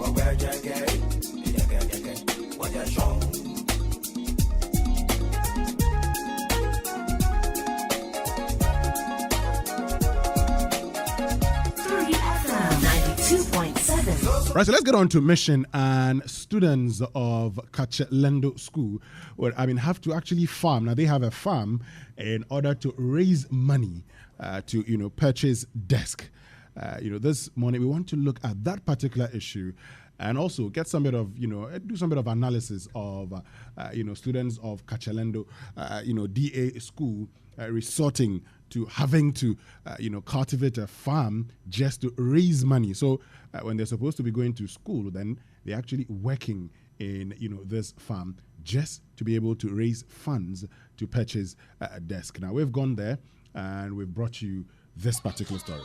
Right, so let's get on to mission. And students of Kachelendo School have to actually farm. Now they have a farm in order to raise money to purchase desk. This morning we want to look at that particular issue and also get some bit of do some bit of analysis of students of Kachelendo DA school resorting to having to cultivate a farm just to raise money. So when they're supposed to be going to school, then they're actually working in this farm just to be able to raise funds to purchase a desk. Now we've gone there and we've brought you this particular story.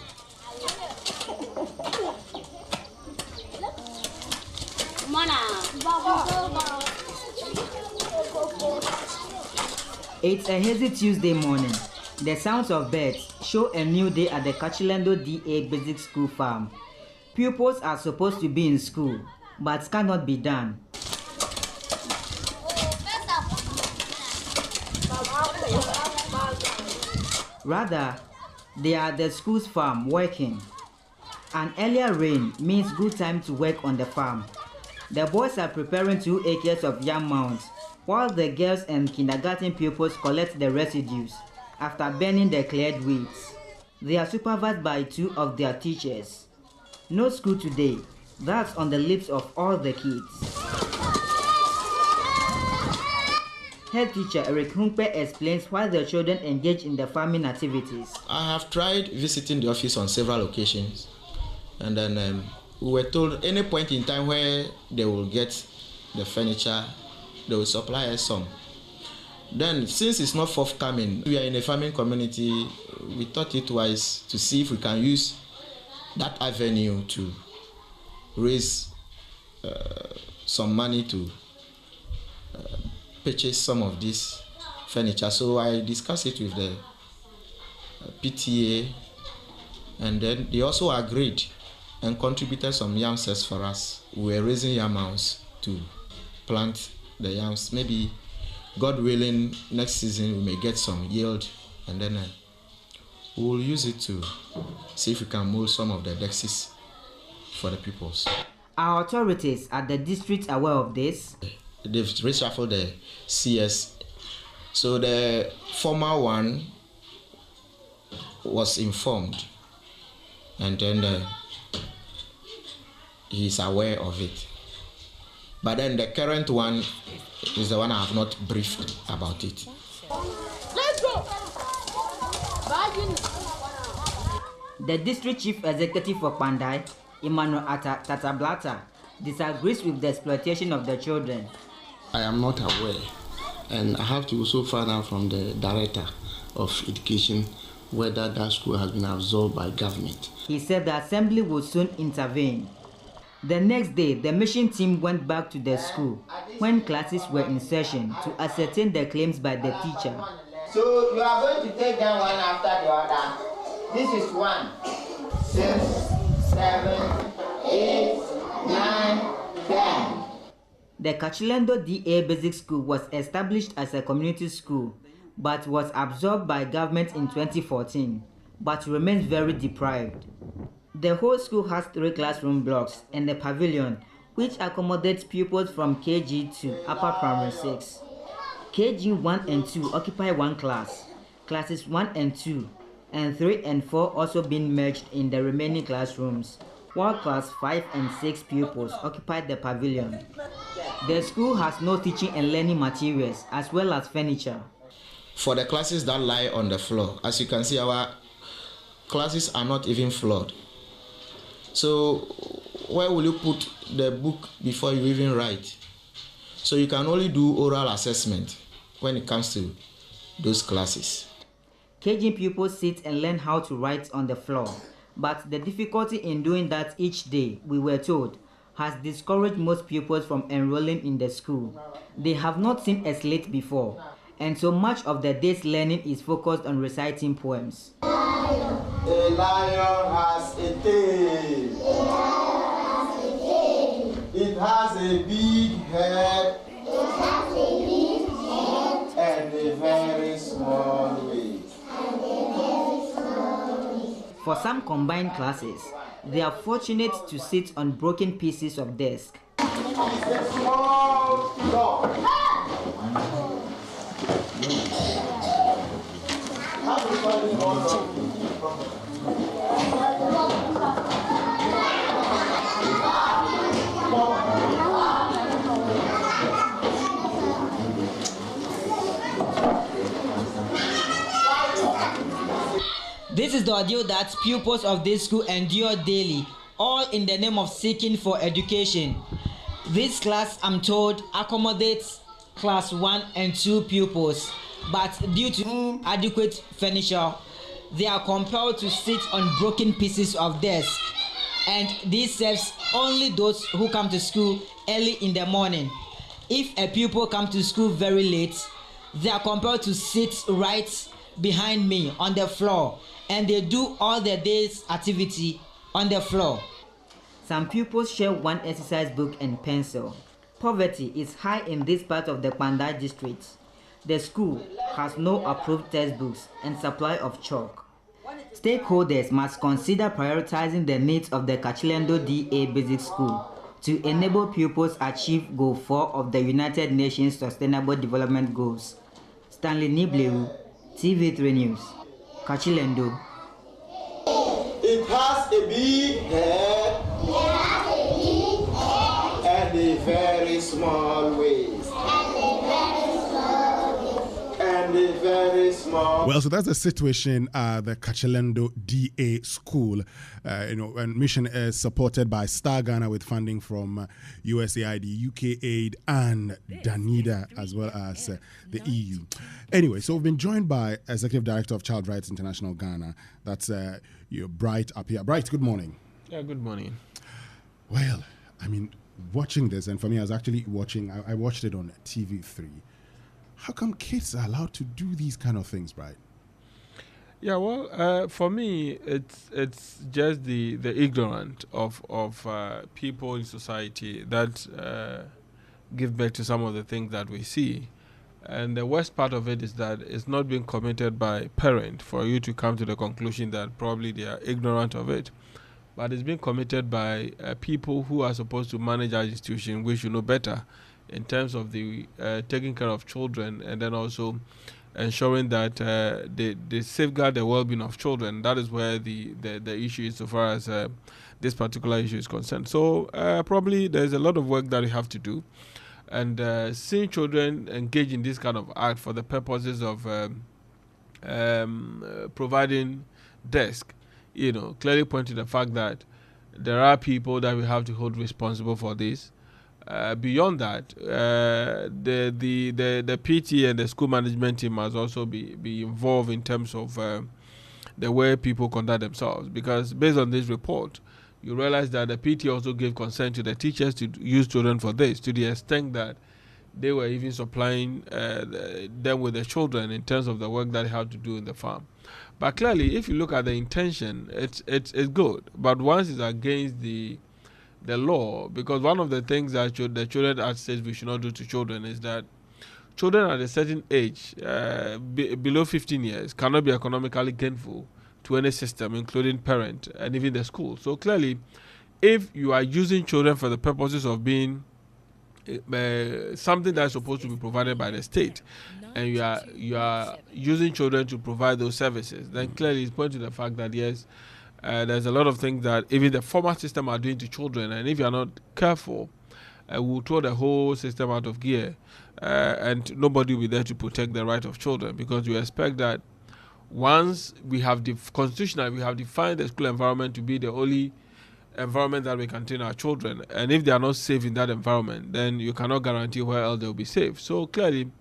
It's a hazy Tuesday morning. The sounds of birds show a new day at the Kachelendo DA Basic School Farm. Pupils are supposed to be in school, but cannot be done. Rather, they are at the school's farm working. An earlier rain means good time to work on the farm. The boys are preparing 2 acres of yam mounds, while the girls and kindergarten pupils collect the residues after burning the cleared weeds. They are supervised by 2 of their teachers. No school today, that's on the lips of all the kids. Head teacher Eric Humpe explains why the children engage in the farming activities. I have tried visiting the office on several occasions, and then we were told any point in time where they will get the furniture, they will supply us some. Then, since it's not forthcoming, we are in a farming community, we thought it wise to see if we can use that avenue to raise some money to purchase some of this furniture. So I discussed it with the PTA, and then they also agreed and contributed some yam sets for us. We were raising yam mounds to plant the yams. Maybe, God willing, next season we may get some yield, and then we will use it to see if we can mold some of the dexes for the pupils. Are authorities at the district aware of this? They've reshuffled the CS. So the former one was informed, and then he's aware of it. But then the current one is the one I have not briefed about it. Let's go! The district chief executive for Pandai, Emmanuel Tatablata, disagrees with the exploitation of the children. I am not aware, and I have to also find out from the director of education whether that school has been absorbed by government. He said the assembly will soon intervene. The next day, the mission team went back to the school when classes were in session to ascertain the claims by the teacher. So you are going to take them one after the other. This is 1, 6, 7, 8, 9, 10. The Kachelendo DA Basic School was established as a community school, but was absorbed by government in 2014, but remains very deprived. The whole school has 3 classroom blocks and a pavilion, which accommodates pupils from KG to upper primary 6. KG 1 and 2 occupy 1 class, classes 1 and 2, and 3 and 4 also being merged in the remaining classrooms, while class 5 and 6 pupils occupy the pavilion. The school has no teaching and learning materials as well as furniture. For the classes that lie on the floor, as you can see, our classes are not even floored. So where will you put the book before you even write? So you can only do oral assessment when it comes to those classes. KG pupils sit and learn how to write on the floor, but the difficulty in doing that each day, we were told, has discouraged most pupils from enrolling in the school. They have not seen a slate before, and so much of the day's learning is focused on reciting poems. A lion has a tail. has a big head. It has a big head. And a very small waist. For some combined classes, they are fortunate to sit on broken pieces of desk. It's a small dog. How do you call this small dog? This is the ordeal that pupils of this school endure daily, all in the name of seeking for education. This class, I'm told, accommodates class 1 and 2 pupils, but due to inadequate furniture, they are compelled to sit on broken pieces of desk. And this serves only those who come to school early in the morning. If a pupil comes to school very late, they are compelled to sit right behind me on the floor, and they do all their day's activity on the floor. Some pupils share one exercise book and pencil. Poverty is high in this part of the Kwandai district. The school has no approved textbooks and supply of chalk. Stakeholders must consider prioritizing the needs of the Kachelendo DA Basic School to enable pupils achieve Goal 4 of the United Nations Sustainable Development Goals. Stanley Niblewu, TV3 News, Kachelendo. It has a big head. It has a big head. And a very small waist. And a very small. Well, so that's the situation at the Kachelendo DA School. And mission is supported by Star Ghana with funding from USAID, UK Aid, and Danida, as well as the EU. Anyway, so we've been joined by Executive Director of Child Rights International Ghana. That's Bright up here. Bright, good morning. Yeah, good morning. Well, I mean, watching this, and for me, I was actually watching, I watched it on TV3. How come kids are allowed to do these kind of things, Bright? Yeah, well, for me, it's just the ignorant of people in society that give back to some of the things that we see. And the worst part of it is that it's not being committed by parents for you to come to the conclusion that probably they are ignorant of it. But it's being committed by people who are supposed to manage our institution, which should know better in terms of the taking care of children, and then also ensuring that they safeguard the well-being of children. That is where the issue is so far as this particular issue is concerned. So probably there's a lot of work that we have to do. And seeing children engage in this kind of act for the purposes of providing desk, clearly point to the fact that there are people that we have to hold responsible for this. Beyond that, the PT and the school management team must also be involved in terms of the way people conduct themselves. Because based on this report, you realize that the PT also gave consent to the teachers to use children for this, to the extent that they were even supplying them with the children in terms of the work that they have to do in the farm. But clearly, if you look at the intention, it's good. But once it's against the law, because one of the things that the Children Act says we should not do to children is that children at a certain age, below 15 years, cannot be economically gainful to any system, including parent and even the school. So clearly, if you are using children for the purposes of being something that is supposed to be provided by the state, and you are using children to provide those services, then clearly it's pointing to the fact that yes, there's a lot of things that even the former system are doing to children, and if you are not careful, will throw the whole system out of gear, and nobody will be there to protect the right of children, because you expect that once we have constitutionally we have defined the school environment to be the only environment that we can train our children, and if they are not safe in that environment, then you cannot guarantee where else they will be safe. So clearly,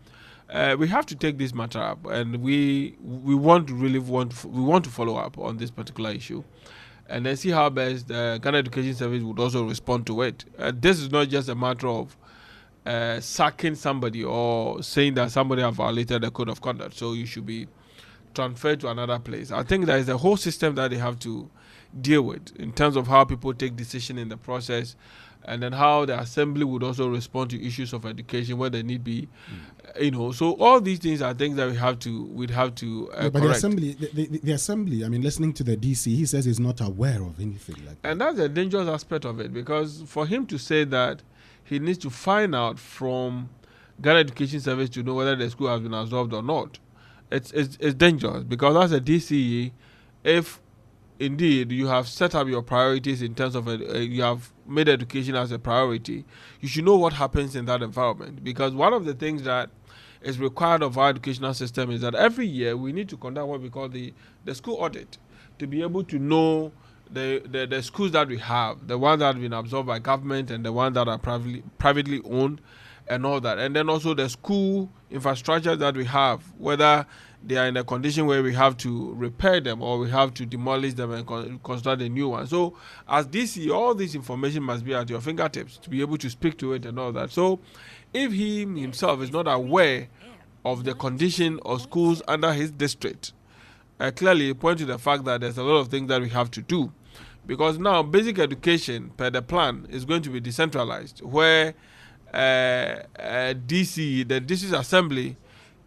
we have to take this matter up, and we want to follow up on this particular issue, and then see how best the Ghana Education Service would also respond to it. This is not just a matter of sacking somebody or saying that somebody have violated the code of conduct, so you should be transferred to another place. I think there is a whole system that they have to deal with in terms of how people take decision in the process, and then how the assembly would also respond to issues of education where they need be, So all these things are things that we'd have to but correct. the assembly. I mean, listening to the DC, he says he's not aware of anything like that. And that's a dangerous aspect of it, because for him to say that, he needs to find out from Ghana Education Service to know whether the school has been absorbed or not. It's dangerous, because as a DCE, if indeed you have set up your priorities in terms of you have made education as a priority, you should know what happens in that environment. Because one of the things that is required of our educational system is that every year we need to conduct what we call the school audit, to be able to know the schools that we have, the ones that have been absorbed by government and the ones that are privately owned and all that. And then also the school infrastructure that we have, whether they are in a condition where we have to repair them or we have to demolish them and construct a new one. So as DC, all this information must be at your fingertips to be able to speak to it and all that. So if he himself is not aware of the condition of schools under his district, clearly point to the fact that there's a lot of things that we have to do. Because now basic education per the plan is going to be decentralized, where DC, the district assembly,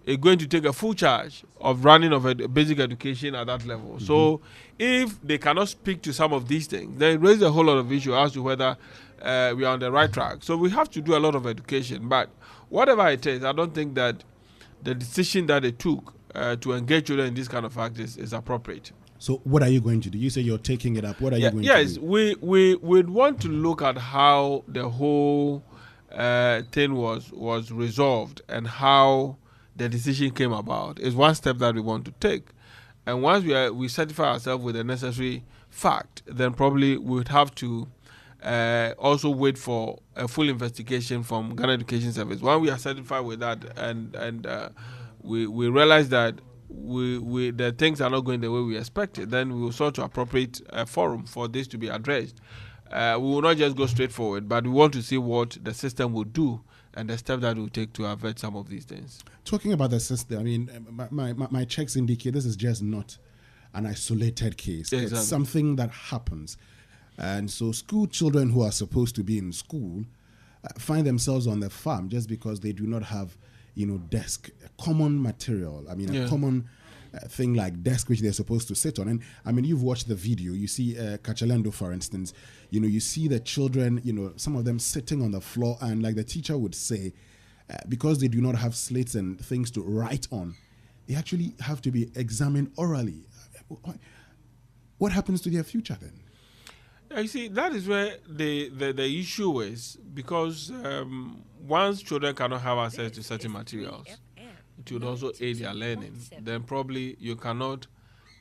is going to take a full charge of running of basic education at that level. So if they cannot speak to some of these things, then it raises a whole lot of issue as to whether we are on the right track. So we have to do a lot of education. But whatever it is, I don't think that the decision that they took to engage children in this kind of practice is appropriate. So what are you going to do? You say you're taking it up. What are you going to do? Yes, we'd want to look at how the whole thing was resolved and how the decision came about. Is one step that we want to take. And once we certify ourselves with the necessary fact, then probably we would have to also wait for a full investigation from Ghana Education Service. When we are certified with that and we realize that the things are not going the way we expected, then we will sort to appropriate a forum for this to be addressed. We will not just go straight forward, but we want to see what the system will do and the steps that will take to avert some of these things. Talking about the system, I mean, my checks indicate this is just not an isolated case. Exactly. It's something that happens. And so school children who are supposed to be in school find themselves on the farm just because they do not have, desk, a common material. I mean, a common thing like desk which they're supposed to sit on. And I mean, you've watched the video. You see Kachelendo, for instance, you see the children, some of them sitting on the floor, and like the teacher would say, because they do not have slates and things to write on, they actually have to be examined orally. What happens to their future then? You see, that is where the issue is, because once children cannot have access to certain materials, it would also aid their learning, then probably you cannot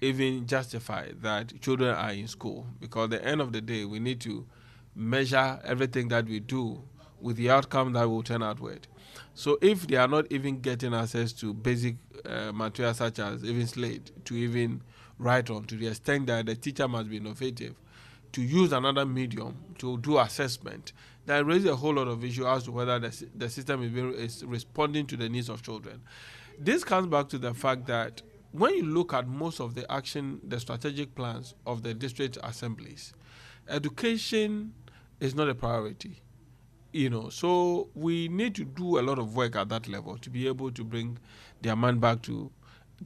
even justify that children are in school, because at the end of the day, we need to measure everything that we do with the outcome that will turn out with. So if they are not even getting access to basic materials such as even slate to even write on, to the extent that the teacher must be innovative to use another medium to do assessment, that raises a whole lot of issues as to whether the system is responding to the needs of children. This comes back to the fact that when you look at most of the strategic plans of the district assemblies, education is not a priority. So we need to do a lot of work at that level to be able to bring their mind back to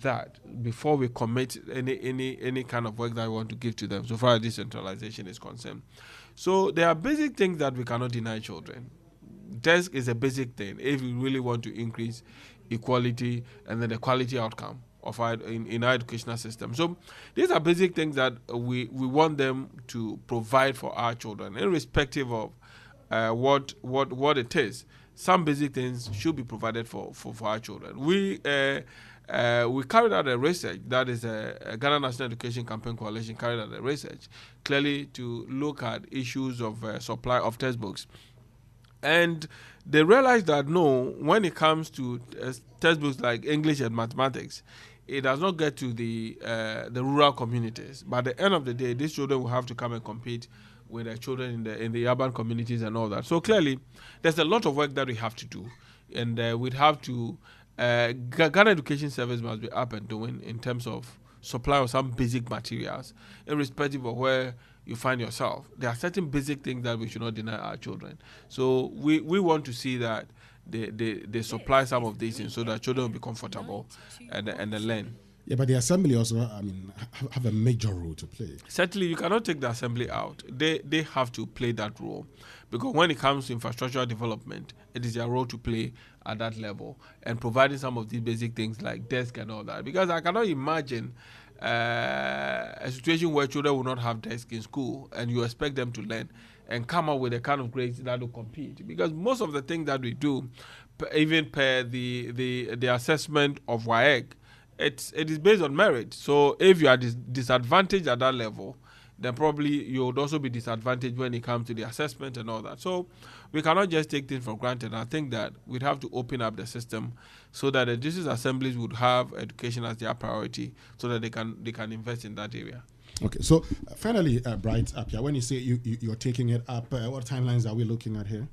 that before we commit any kind of work that we want to give to them, so far as decentralization is concerned. So there are basic things that we cannot deny children. Desk is a basic thing if we really want to increase equality and then the quality outcome of in our educational system. So these are basic things that we want them to provide for our children, irrespective of what it is. Some basic things should be provided for our children. We carried out a research, that is a Ghana National Education Campaign Coalition carried out a research clearly to look at issues of supply of textbooks. And they realized that no, when it comes to textbooks like English and mathematics, it does not get to the rural communities. But at the end of the day, these children will have to come and compete with the children in the urban communities and all that. So clearly, there's a lot of work that we have to do, and we'd have to. Ghana Education Service must be up and doing in terms of supply of some basic materials, irrespective of where you find yourself. There are certain basic things that we should not deny our children. So we want to see that they supply some of these things so that children will be comfortable and they learn. Yeah, but the assembly also, I mean, have a major role to play. Certainly, you cannot take the assembly out. They have to play that role, because when it comes to infrastructural development, it is their role to play at that level and providing some of these basic things like desk and all that. Because I cannot imagine a situation where children will not have desk in school and you expect them to learn and come up with a kind of grades that will compete. Because most of the things that we do, even per the assessment of WAEC, it is based on merit. So if you are disadvantaged at that level, then probably you would also be disadvantaged when it comes to the assessment and all that. So we cannot just take things for granted. I think that we'd have to open up the system so that the district assemblies would have education as their priority, so that they can invest in that area. Okay, so finally, Bright Apia, when you say you're taking it up, what timelines are we looking at here?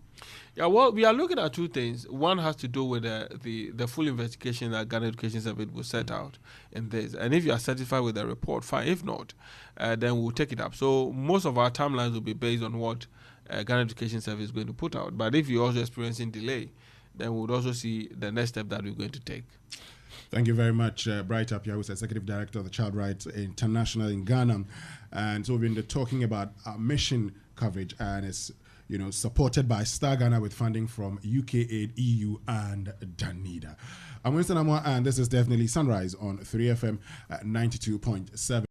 Yeah, well, we are looking at two things. One has to do with the full investigation that Ghana Education Service will set out in this. And if you are satisfied with the report, fine. If not, then we'll take it up. So most of our timelines will be based on what Ghana Education Service is going to put out. But if you're also experiencing delay, then we would also see the next step that we're going to take. Thank you very much, Bright Apia, who's Executive Director of the Child Rights International in Ghana. And so we've been talking about our mission coverage, and it's supported by Star Ghana with funding from UK Aid, EU, and Danida. I'm Winston Amwa, and this is definitely Sunrise on 3FM 92.7.